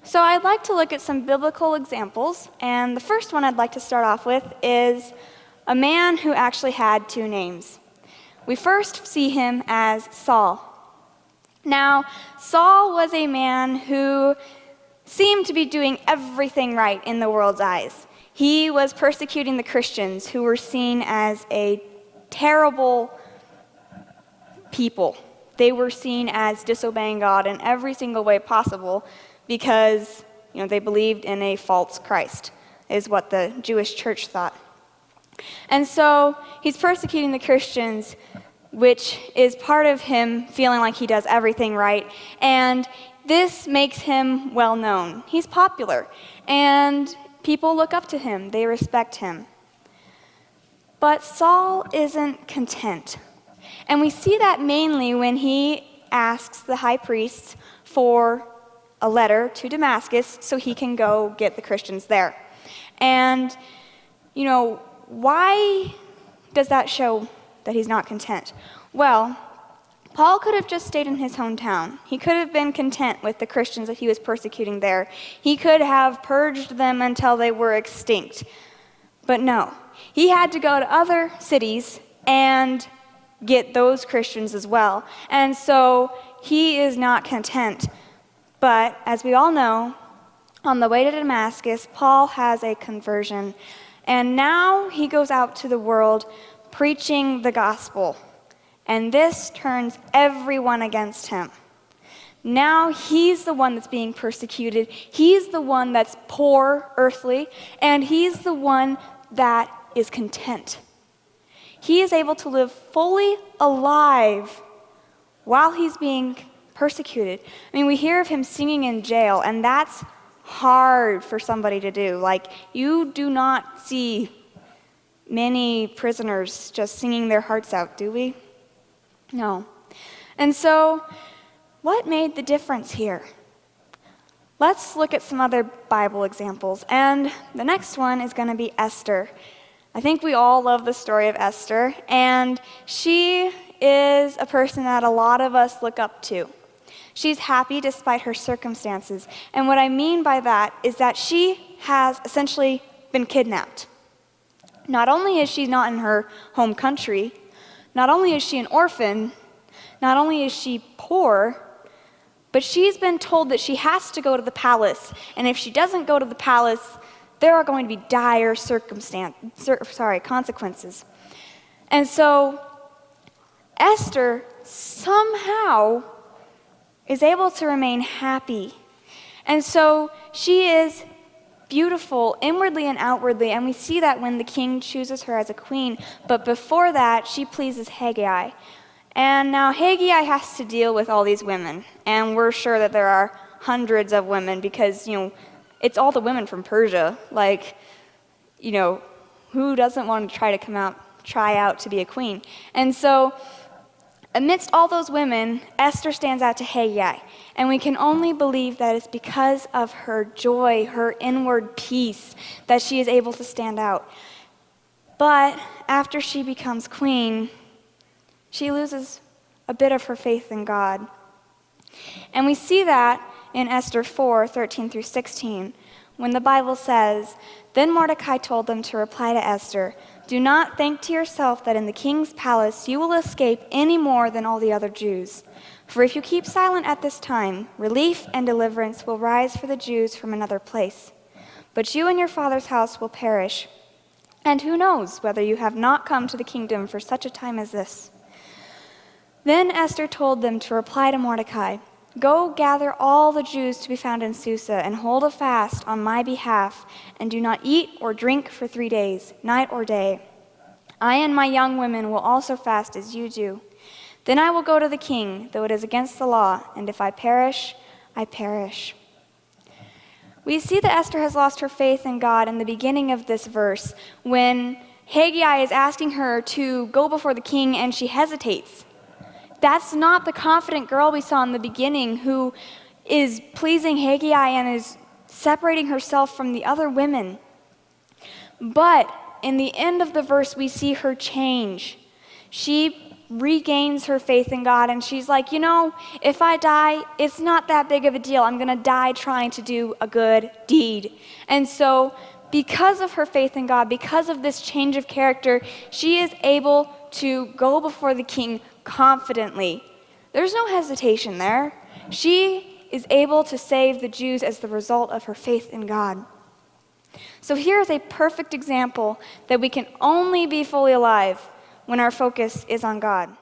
So I'd like to look at some biblical examples, and the first one I'd like to start off with is a man who actually had two names. We first see him as Saul. Now, Saul was a man who seemed to be doing everything right in the world's eyes. He was persecuting the Christians who were seen as a terrible people. They were seen as disobeying God in every single way possible because, they believed in a false Christ, is what the Jewish church thought. And so he's persecuting the Christians, which is part of him feeling like he does everything right. And this makes him well known. He's popular, and people look up to him. They respect him. But Saul isn't content. And we see that mainly when he asks the high priest for a letter to Damascus so he can go get the Christians there. And, why does that show that he's not content? Well, Paul could have just stayed in his hometown. He could have been content with the Christians that he was persecuting there. He could have purged them until they were extinct. But no, he had to go to other cities and get those Christians as well. And so he is not content. But as we all know, on the way to Damascus, Paul has a conversion. And now he goes out to the world preaching the gospel. And this turns everyone against him. Now he's the one that's being persecuted. He's the one that's poor, earthly, and he's the one that is content. He is able to live fully alive while he's being persecuted. We hear of him singing in jail, and that's hard for somebody to do. You do not see many prisoners just singing their hearts out, do we? No. And so, what made the difference here? Let's look at some other Bible examples. And the next one is going to be Esther. I think we all love the story of Esther, and she is a person that a lot of us look up to. She's happy despite her circumstances. And what I mean by that is that she has essentially been kidnapped. Not only is she not in her home country, not only is she an orphan, not only is she poor, but she's been told that she has to go to the palace. And if she doesn't go to the palace, there are going to be dire consequences. And so Esther somehow is able to remain happy. And so she is beautiful inwardly and outwardly, and we see that when the king chooses her as a queen. But before that, she pleases Haggai. And now Haggai has to deal with all these women, and we're sure that there are hundreds of women because, it's all the women from Persia. Who doesn't want to try out to be a queen? And so amidst all those women, Esther stands out to Haggai, and we can only believe that it's because of her joy, her inward peace, that she is able to stand out. But after she becomes queen, she loses a bit of her faith in God. And we see that in Esther 4:13-16, when the Bible says, "Then Mordecai told them to reply to Esther, 'Do not think to yourself that in the king's palace you will escape any more than all the other Jews. For if you keep silent at this time, relief and deliverance will rise for the Jews from another place. But you and your father's house will perish. And who knows whether you have not come to the kingdom for such a time as this?' Then Esther told them to reply to Mordecai, 'Go gather all the Jews to be found in Susa and hold a fast on my behalf, and do not eat or drink for 3 days, night or day. I and my young women will also fast as you do. Then I will go to the king, though it is against the law, and if I perish, I perish.'" We see that Esther has lost her faith in God in the beginning of this verse, when Haggai is asking her to go before the king and she hesitates. That's not the confident girl we saw in the beginning who is pleasing Haggai and is separating herself from the other women. But in the end of the verse, we see her change. She regains her faith in God, and she's like, if I die, it's not that big of a deal. I'm going to die trying to do a good deed. And so because of her faith in God, because of this change of character, she is able to go before the king confidently. There's no hesitation there. She is able to save the Jews as the result of her faith in God. So here is a perfect example that we can only be fully alive when our focus is on God.